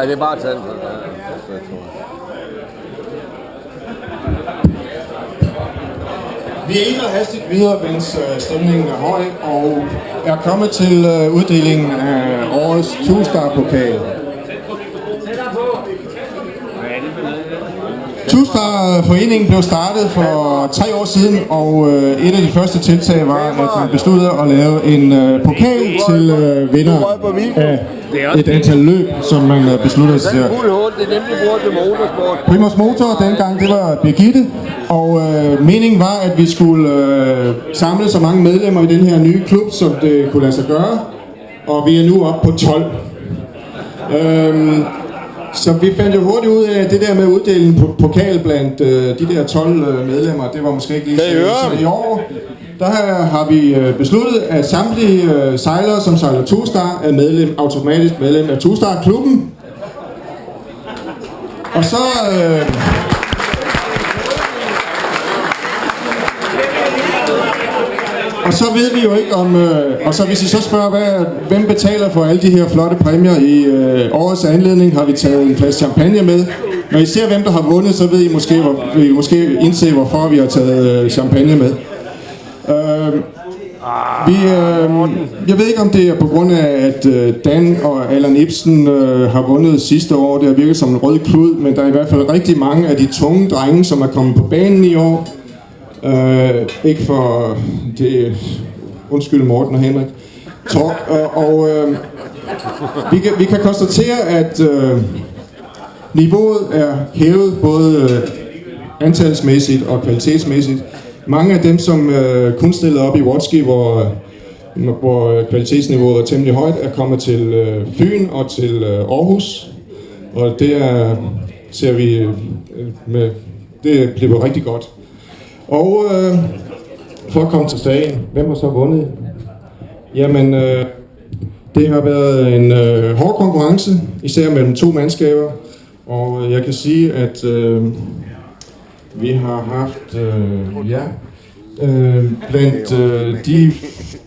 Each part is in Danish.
Ej, det er bare tal. Vi æler hastigt videre, mens stemningen er høj, og er kommet til uddelingen af årets Two-Star-pokal. Two-Star-foreningen blev startet for 3 år siden, og et af de første tiltag var, at man besluttede at lave en pokal til vinder af et antal løb, som man besluttede sig til. Primus Motor dengang, det var Birgitte, og meningen var, at vi skulle samle så mange medlemmer i den her nye klub, som det kunne lade sig gøre, og vi er nu oppe på 12. Så vi fandt jo hurtigt ud af, at det der med at uddele en pokal blandt de der 12 medlemmer, det var måske ikke lige så i år. Der har vi besluttet, at samtlige sejlere, som sejler Two-Star, er automatisk medlem af Two-Star-klubben. Og så... Og så ved vi jo ikke om, og så hvis I så spørger, hvem betaler for alle de her flotte præmier i årets anledning, har vi taget en flaske champagne med. Når I ser, hvem der har vundet, så ved I måske indse, hvorfor vi har taget champagne med. Jeg ved ikke, om det er på grund af, at Dan og Allan Ibsen har vundet sidste år. Det har virket som en rød klud, men der er i hvert fald rigtig mange af de tunge drenge, som er kommet på banen i år. Ikke for det, undskyld Morten og Henrik, vi kan konstatere, at niveauet er hævet både antalsmæssigt og kvalitetsmæssigt. Mange af dem, som kun stillede op i Watski, hvor kvalitetsniveauet er temmelig højt, er kommet til Fyn og til Aarhus, og det ser vi det bliver rigtig godt. Og for at komme til sagen, hvem har så vundet? Jamen, det har været en hård konkurrence, især mellem 2 mandskaber. Og jeg kan sige, at vi har haft, blandt de,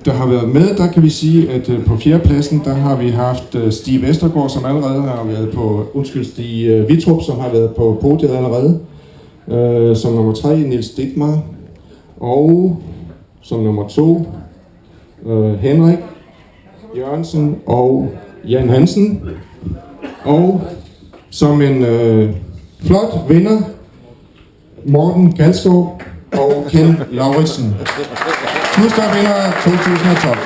der har været med, der kan vi sige, at på 4. pladsen, der har vi haft Stig Vestergaard, som allerede har været på, Stig Vitrup, som har været på podiet allerede. Som nummer 3, Niels Dittmar, og som nummer 2, Henrik Jørgensen og Jan Hansen, og som en flot vinder, Morten Galskov og Ken Lauritsen. Two-Star vinder 2012.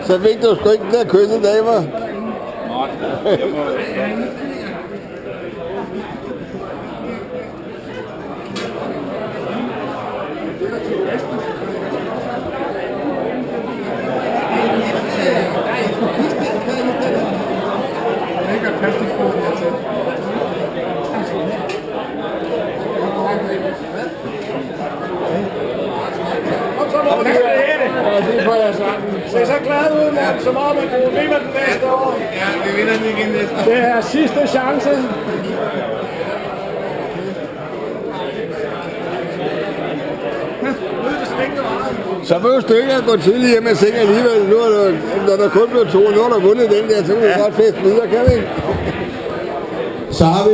Så fik du sgu ikke der kysse damer. Se så glad ud, mand, som om at du vinder den næste år. Ja, vi vinder den igen næste år. Det er sidste chance. Så behøver du ikke at gå tidligt hjem og senge alligevel. Nu er der, når der kun blev 2, nu har der vundet den der, så kan vi godt feste videre, kan vi ikke? Så har vi